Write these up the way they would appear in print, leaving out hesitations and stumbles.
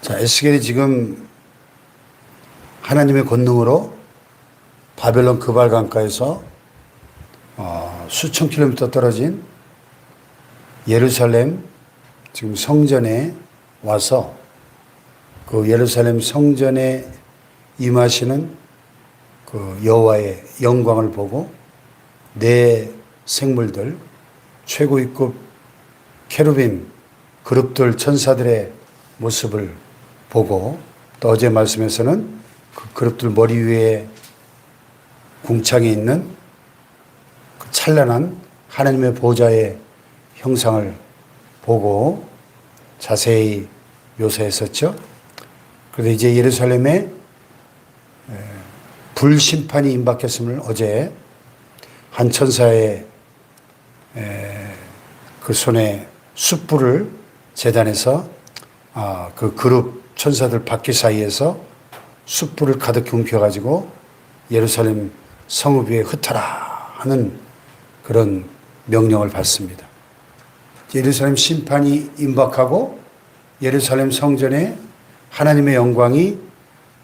자, 에스겔이 지금 하나님의 권능으로 바벨론 그발 강가에서 수천 킬로미터 떨어진 예루살렘 지금 성전에 와서 그 예루살렘 성전에 임하시는 그 여호와의 영광을 보고 네 생물들 최고위급 케루빔 그룹들 천사들의 모습을 보고 또 어제 말씀에서는 그 그룹들 머리 위에 궁창에 있는 그 찬란한 하나님의 보좌의 형상을 보고 자세히 묘사했었죠. 그런데 이제 예루살렘에 불심판이 임박했음을 어제 한 천사의 그 손에 숯불을 제단에서 그 그룹 천사들 바퀴 사이에서 숯불을 가득 움켜가지고 예루살렘 성읍 위에 흩어라 하는 그런 명령을 받습니다. 예루살렘 심판이 임박하고 예루살렘 성전에 하나님의 영광이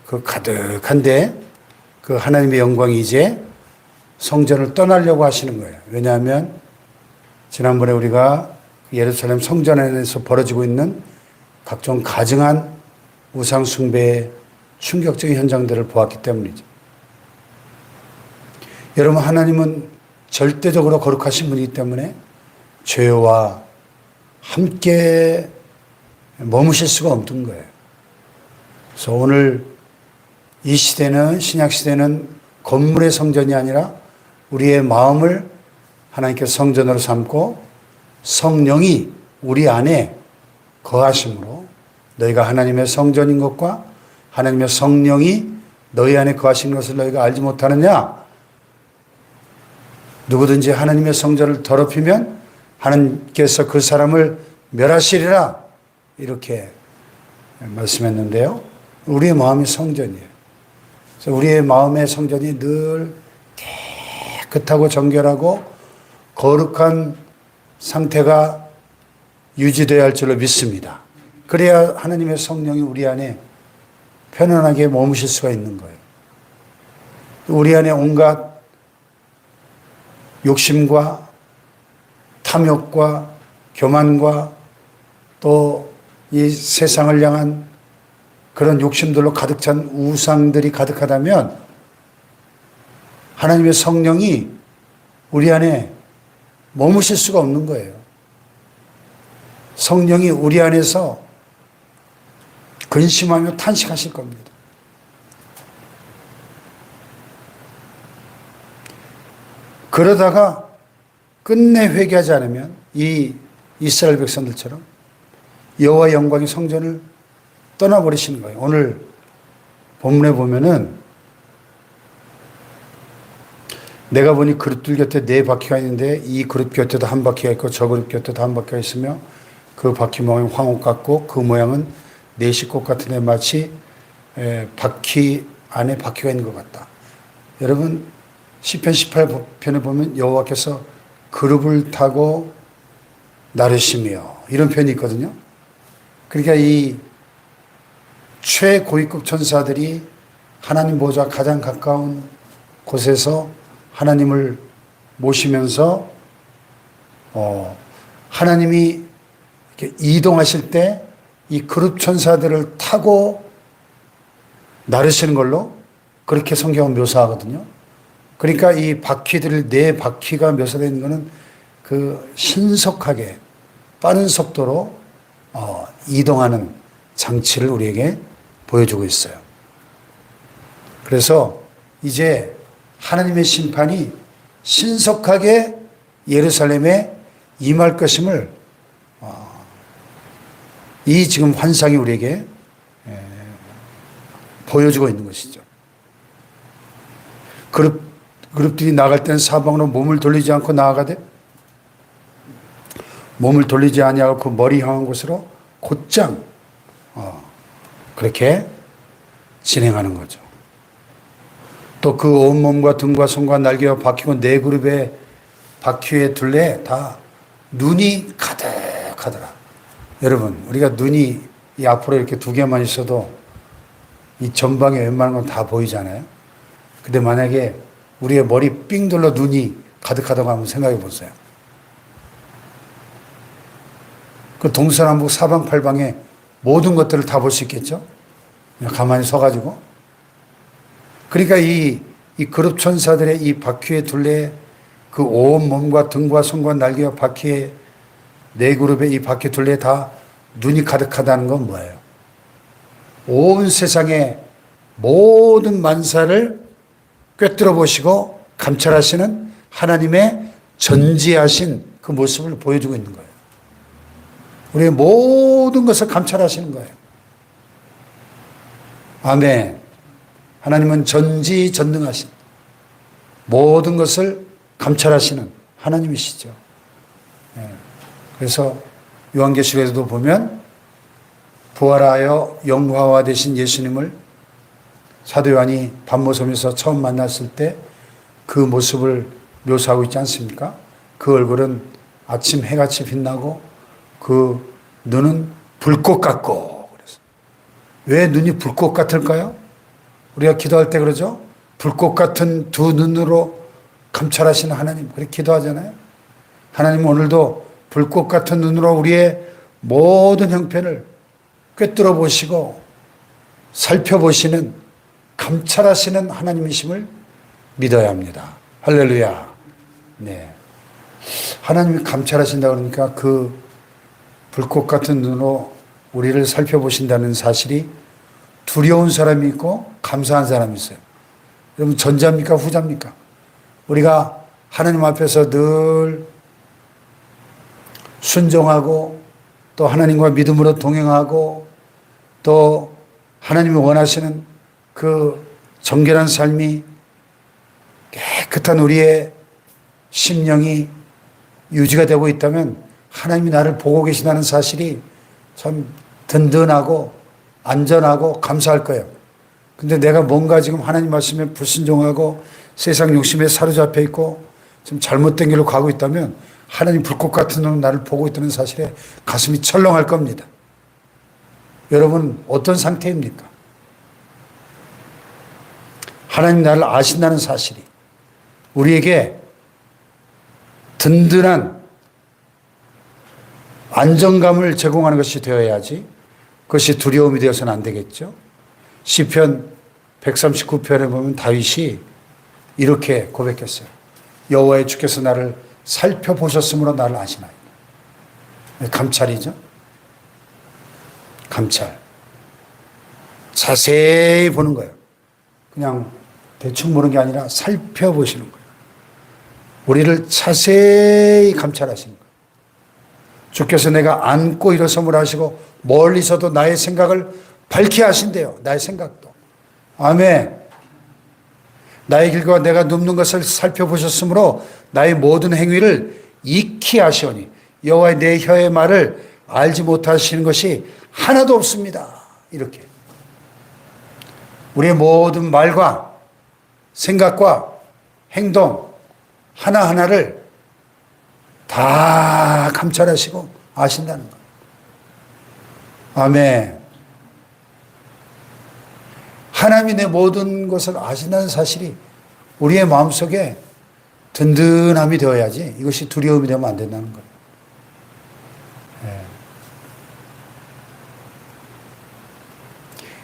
그 가득한데 그 하나님의 영광이 이제 성전을 떠나려고 하시는 거예요. 왜냐하면 지난번에 우리가 예루살렘 성전 안에서 벌어지고 있는 각종 가증한 우상 숭배의 충격적인 현장들을 보았기 때문이죠. 여러분, 하나님은 절대적으로 거룩하신 분이기 때문에 죄와 함께 머무실 수가 없는 거예요. 그래서 오늘 이 시대는, 신약 시대는 건물의 성전이 아니라 우리의 마음을 하나님께서 성전으로 삼고 성령이 우리 안에 거하심으로 너희가 하나님의 성전인 것과 하나님의 성령이 너희 안에 거하시는 것을 너희가 알지 못하느냐? 누구든지 하나님의 성전을 더럽히면 하나님께서 그 사람을 멸하시리라 이렇게 말씀했는데요. 우리의 마음이 성전이에요. 그래서 우리의 마음의 성전이 늘 깨끗하고 정결하고 거룩한 상태가 유지되어야 할 줄로 믿습니다. 그래야 하나님의 성령이 우리 안에 편안하게 머무실 수가 있는 거예요. 우리 안에 온갖 욕심과 탐욕과 교만과 또 이 세상을 향한 그런 욕심들로 가득 찬 우상들이 가득하다면 하나님의 성령이 우리 안에 머무실 수가 없는 거예요. 성령이 우리 안에서 근심하며 탄식하실 겁니다. 그러다가 끝내 회개하지 않으면 이 이스라엘 백성들처럼 여호와의 영광이 성전을 떠나버리시는 거예요. 오늘 본문에 보면은 내가 보니 그릇들 곁에 네 바퀴가 있는데 이 그릇 곁에도 한 바퀴가 있고 저 그릇 곁에도 한 바퀴가 있으며 그 바퀴 모양은 황옥 같고 그 모양은 내시꽃 같은데 마치 바퀴 안에 바퀴가 있는 것 같다. 여러분 시편 18편에 보면 여호와께서 그룹을 타고 나르시며 이런 표현이 있거든요. 그러니까 이 최고위급 천사들이 하나님 보좌 가장 가까운 곳에서 하나님을 모시면서 하나님이 이렇게 이동하실 때 이 그룹 천사들을 타고 나르시는 걸로 그렇게 성경은 묘사하거든요. 그러니까 이 바퀴들 네 바퀴가 묘사되어 있는 것은 그 신속하게 빠른 속도로 이동하는 장치를 우리에게 보여주고 있어요. 그래서 이제 하나님의 심판이 신속하게 예루살렘에 임할 것임을 이 지금 환상이 우리에게 보여주고 있는 것이죠. 그룹들이 나갈 때는 사방으로 몸을 돌리지 않고 나아가되 몸을 돌리지 아니하고 그 머리 향한 곳으로 곧장 그렇게 진행하는 거죠. 또 그 온몸과 등과 손과 날개와 바퀴고 네 그룹의 바퀴의 둘레에 다 눈이 가득하더라. 여러분, 우리가 눈이 이 앞으로 이렇게 두 개만 있어도 이 전방에 웬만한 건 다 보이잖아요. 근데 만약에 우리의 머리 삥 둘러 눈이 가득하다고 한번 생각해 보세요. 그 동서남북 사방팔방에 모든 것들을 다 볼 수 있겠죠? 그냥 가만히 서가지고. 그러니까 이 그룹 천사들의 이 바퀴의 둘레에 그 온 몸과 등과 손과 날개와 바퀴의 네 그룹의 이 바퀴 둘레에 다 눈이 가득하다는 건 뭐예요? 온 세상의 모든 만사를 꿰뚫어 보시고 감찰하시는 하나님의 전지하신 그 모습을 보여주고 있는 거예요. 우리의 모든 것을 감찰하시는 거예요. 아멘. 하나님은 전지전능하신 모든 것을 감찰하시는 하나님이시죠. 그래서 요한계시록에서도 보면 부활하여 영화화 되신 예수님을 사도 요한이 밤모섬에서 처음 만났을 때 그 모습을 묘사하고 있지 않습니까? 그 얼굴은 아침 해같이 빛나고 그 눈은 불꽃 같고. 그래서 왜 눈이 불꽃 같을까요? 우리가 기도할 때 그러죠? 불꽃 같은 두 눈으로 감찰하시는 하나님, 그렇게 기도하잖아요. 하나님은 오늘도 불꽃 같은 눈으로 우리의 모든 형편을 꿰뚫어 보시고 살펴보시는, 감찰하시는 하나님이심을 믿어야 합니다. 할렐루야. 네. 하나님이 감찰하신다 그러니까 그 불꽃 같은 눈으로 우리를 살펴보신다는 사실이 두려운 사람이 있고 감사한 사람이 있어요. 여러분, 전자입니까? 후자입니까? 우리가 하나님 앞에서 늘 순종하고 또 하나님과 믿음으로 동행하고 또 하나님이 원하시는 그 정결한 삶이 깨끗한 우리의 심령이 유지가 되고 있다면 하나님이 나를 보고 계시다는 사실이 참 든든하고 안전하고 감사할 거예요. 근데 내가 뭔가 지금 하나님 말씀에 불순종하고 세상 욕심에 사로잡혀 있고 좀 잘못된 길로 가고 있다면 하나님 불꽃 같은 눈으로 나를 보고 있다는 사실에 가슴이 철렁할 겁니다. 여러분, 어떤 상태입니까? 하나님 나를 아신다는 사실이 우리에게 든든한 안정감을 제공하는 것이 되어야지 그것이 두려움이 되어서는 안 되겠죠. 시편 139편에 보면 다윗이 이렇게 고백했어요. 여호와의 주께서 나를 살펴보셨으므로 나를 아시나이다. 감찰이죠. 감찰. 자세히 보는 거예요. 그냥 대충 보는 게 아니라 살펴보시는 거예요. 우리를 자세히 감찰하시는 거예요. 주께서 내가 앉고 일어섬을 하시고 멀리서도 나의 생각을 밝히 하신대요. 나의 생각도. 아멘. 나의 길과 내가 눕는 것을 살펴보셨으므로 나의 모든 행위를 익히 하시오니 여호와의 내 혀의 말을 알지 못하시는 것이 하나도 없습니다. 이렇게 우리의 모든 말과 생각과 행동 하나하나를 다 감찰하시고 아신다는 것. 아멘. 하나님이 내 모든 것을 아신다는 사실이 우리의 마음속에 든든함이 되어야지 이것이 두려움이 되면 안 된다는 거예요. 네.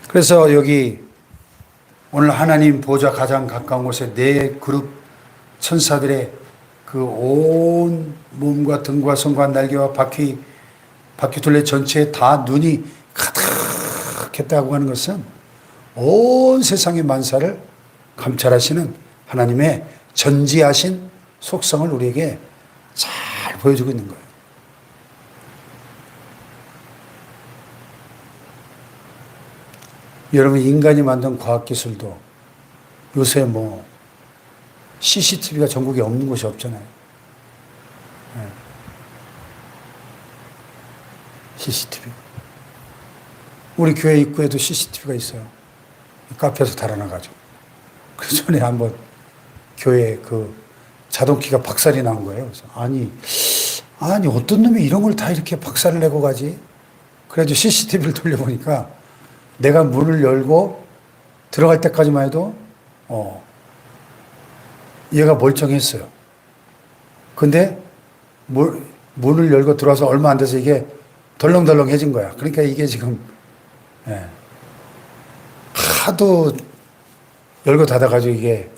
그래서 여기 오늘 하나님 보좌 가장 가까운 곳에 네 그룹 천사들의 그 온 몸과 등과 손과 날개와 바퀴둘레 전체에 다 눈이 가득했다고 하는 것은 온 세상의 만사를 감찰하시는 하나님의 전지하신 속성을 우리에게 잘 보여주고 있는 거예요. 여러분, 인간이 만든 과학기술도 요새 뭐 CCTV가 전국에 없는 곳이 없잖아요. 네. CCTV. 우리 교회 입구에도 CCTV가 있어요. 카페에서 달아나가지고. 그 전에 한번 교회에 그 자동키가 박살이 난 거예요. 그래서 아니 어떤 놈이 이런 걸 다 이렇게 박살을 내고 가지? 그래가지고 CCTV를 돌려보니까 내가 문을 열고 들어갈 때까지만 해도, 얘가 멀쩡했어요. 근데 문을 열고 들어와서 얼마 안 돼서 이게 덜렁덜렁해진 거야. 그러니까 이게 지금, 예, 하도 열고 닫아가지고 이게,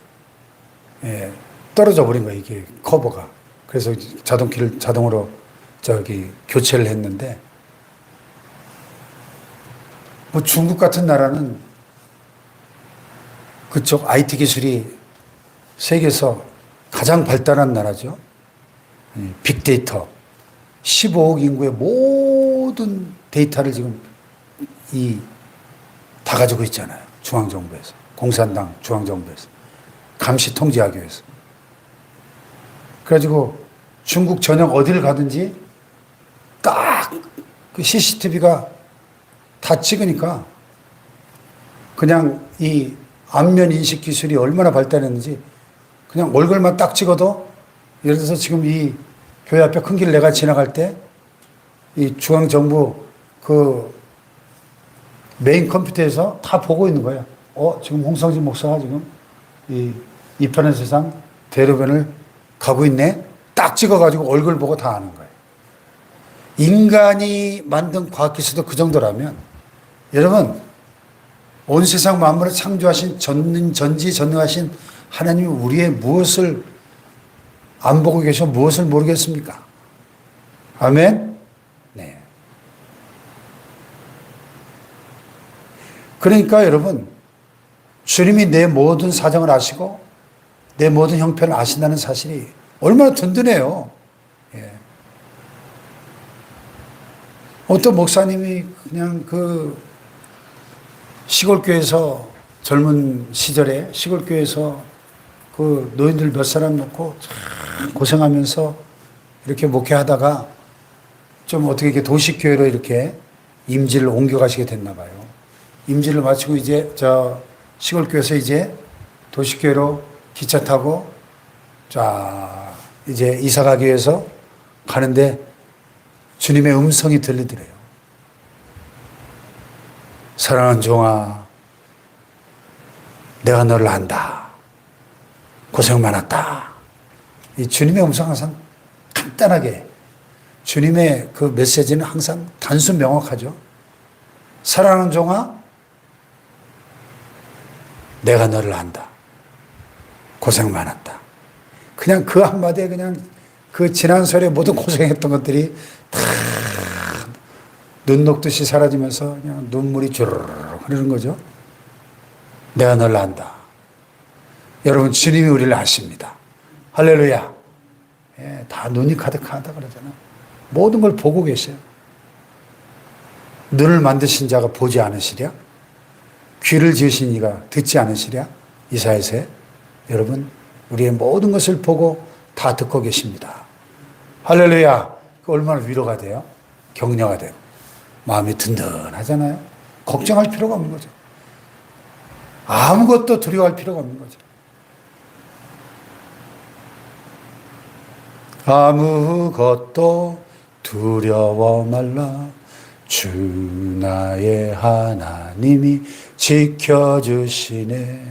예, 떨어져 버린 거야, 이게 커버가. 그래서 자동키를 자동으로 교체를 했는데, 뭐 중국 같은 나라는 그쪽 IT 기술이 세계에서 가장 발달한 나라죠. 빅데이터. 15억 인구의 모든 데이터를 지금 다 가지고 있잖아요. 중앙정부에서. 공산당 중앙정부에서. 감시 통제하기 위해서. 그래가지고 중국 전역 어디를 가든지 딱 그 CCTV가 다 찍으니까 그냥 이 안면 인식 기술이 얼마나 발달했는지 그냥 얼굴만 딱 찍어도 예를 들어서 지금 이 교회 앞에 큰 길 내가 지나갈 때 이 중앙정부 그 메인 컴퓨터에서 다 보고 있는 거야. 지금 홍성진 목사가 지금 이 편의 세상 대로변을 가고 있네. 딱 찍어가지고 얼굴 보고 다 아는 거예요. 인간이 만든 과학기술도 그 정도라면 여러분 온 세상 만물을 창조하신 전지전능하신 하나님이 우리의 무엇을 안 보고 계셔 무엇을 모르겠습니까? 아멘? 네. 그러니까 여러분 주님이 내 모든 사정을 아시고 내 모든 형편을 아신다는 사실이 얼마나 든든해요. 예. 어떤 목사님이 그냥 그 시골교회에서 젊은 시절에 시골교회에서 그 노인들 몇 사람 놓고 참 고생하면서 이렇게 목회하다가 좀 어떻게 이렇게 도시교회로 이렇게 임지를 옮겨가시게 됐나 봐요. 임지를 마치고 이제 시골교회에서 이제 도시교회로 기차 타고 자 이제 이사 가기 위해서 가는데 주님의 음성이 들리더래요. 사랑하는 종아, 내가 너를 안다. 고생 많았다. 이 주님의 음성 항상 간단하게 주님의 그 메시지는 항상 단순 명확하죠. 사랑하는 종아, 내가 너를 안다. 고생 많았다. 그냥 그 한마디에 그냥 그 지난 세월에 모든 고생했던 것들이 다 눈 녹듯이 사라지면서 그냥 눈물이 주르륵 흐르는 거죠. 내가 너를 안다. 여러분 주님이 우리를 아십니다. 할렐루야. 예, 다 눈이 가득하다 그러잖아. 모든 걸 보고 계세요. 눈을 만드신 자가 보지 않으시랴? 귀를 지으신 이가 듣지 않으시랴? 이사야서에 여러분 우리의 모든 것을 보고 다 듣고 계십니다. 할렐루야. 그 얼마나 위로가 돼요? 격려가 돼요. 마음이 든든하잖아요. 걱정할 필요가 없는 거죠. 아무것도 두려워할 필요가 없는 거죠. 아무것도 두려워 말라. 주 나의 하나님이 지켜주시네.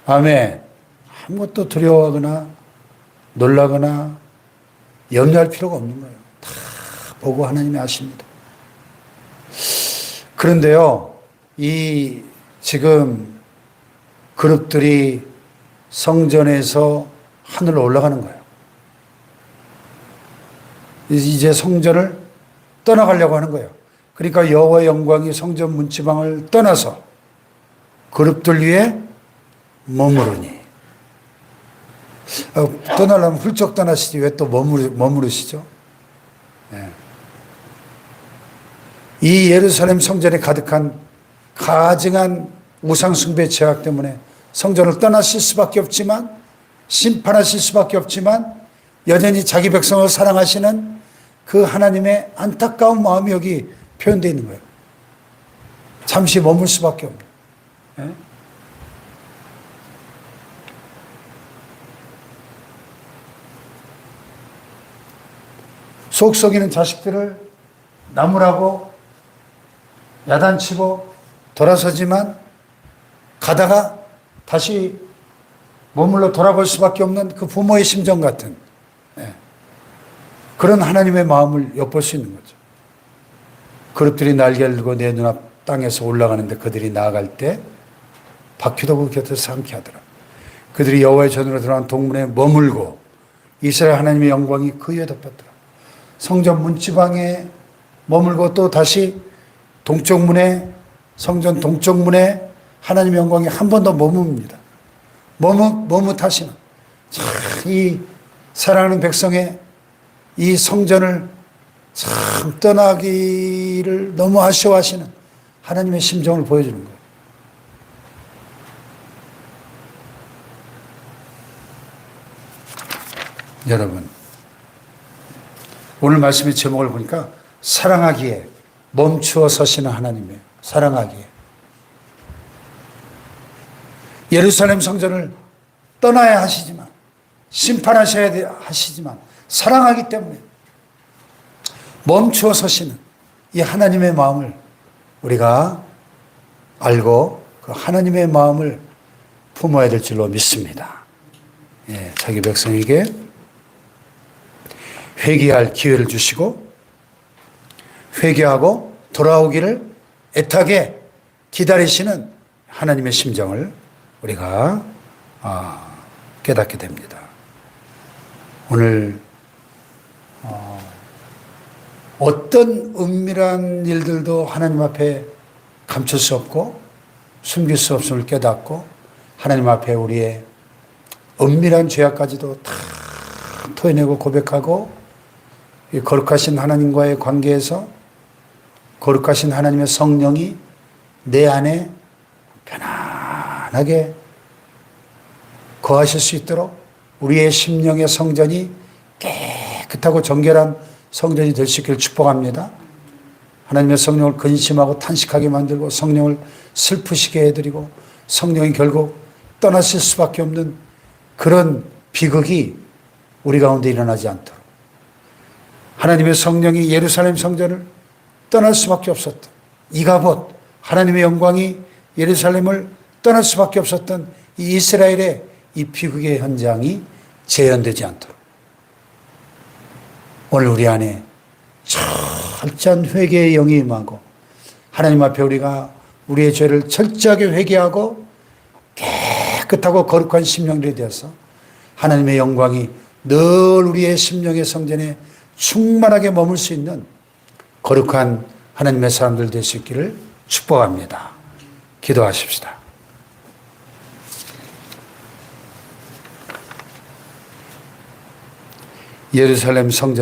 아멘. 아무것도 두려워하거나 놀라거나 염려할 필요가 없는 거예요. 다 보고 하나님이 아십니다. 그런데요, 이 지금 그룹들이 성전에서 하늘로 올라가는 거예요. 이제 성전을 떠나가려고 하는 거예요. 그러니까 여호와의 영광이 성전 문지방을 떠나서 그룹들 위에 머무르니. 떠나려면 훌쩍 떠나시지 왜 또 머무르시죠? 네. 이 예루살렘 성전에 가득한 가증한 우상숭배 죄악 때문에 성전을 떠나실 수밖에 없지만 심판하실 수밖에 없지만 여전히 자기 백성을 사랑하시는 그 하나님의 안타까운 마음이 여기 표현되어 있는 거예요. 잠시 머물 수밖에 없는. 네? 속 썩이는 자식들을 나무라고 야단치고 돌아서지만 가다가 다시 머물러 돌아볼 수밖에 없는 그 부모의 심정 같은 그런 하나님의 마음을 엿볼 수 있는 거죠. 그릇들이 날개를 들고 내 눈앞 땅에서 올라가는데 그들이 나아갈 때 바퀴도 그 곁에서 함께 하더라. 그들이 여호와의 전으로 들어간 동문에 머물고 이스라엘 하나님의 영광이 그 위에 덮였더라. 성전 문지방에 머물고 또 다시 동쪽 문에 성전 동쪽 문에 하나님의 영광이 한 번 더 머뭅니다. 머뭇하시는 이 사랑하는 백성의 이 성전을 참 떠나기를 너무 아쉬워하시는 하나님의 심정을 보여주는 거예요. 여러분, 오늘 말씀의 제목을 보니까 사랑하기에 멈추어 서시는 하나님이에요. 사랑하기에. 예루살렘 성전을 떠나야 하시지만, 심판하셔야 하시지만, 사랑하기 때문에 멈추어 서시는 이 하나님의 마음을 우리가 알고 그 하나님의 마음을 품어야 될 줄로 믿습니다. 예, 자기 백성에게 회개할 기회를 주시고 회개하고 돌아오기를 애타게 기다리시는 하나님의 심정을 우리가 깨닫게 됩니다. 오늘 어떤 은밀한 일들도 하나님 앞에 감출 수 없고 숨길 수 없음을 깨닫고 하나님 앞에 우리의 은밀한 죄악까지도 다 토해내고 고백하고 이 거룩하신 하나님과의 관계에서 거룩하신 하나님의 성령이 내 안에 편안하게 거하실 수 있도록 우리의 심령의 성전이 깨끗하고 정결한 성전이 될 수 있기를 축복합니다. 하나님의 성령을 근심하고 탄식하게 만들고 성령을 슬프시게 해드리고 성령이 결국 떠나실 수밖에 없는 그런 비극이 우리 가운데 일어나지 않도록 하나님의 성령이 예루살렘 성전을 떠날 수밖에 없었던 이가봇 하나님의 영광이 예루살렘을 떠날 수밖에 없었던 이 이스라엘의 이 비극의 현장이 재현되지 않도록 오늘 우리 안에 철저한 회개의 영이 임하고 하나님 앞에 우리가 우리의 죄를 철저하게 회개하고 깨끗하고 거룩한 심령들이 되어서 하나님의 영광이 늘 우리의 심령의 성전에 충만하게 머물 수 있는 거룩한 하나님의 사람들 될 수 있기를 축복합니다. 기도하십시다. 예루살렘 성전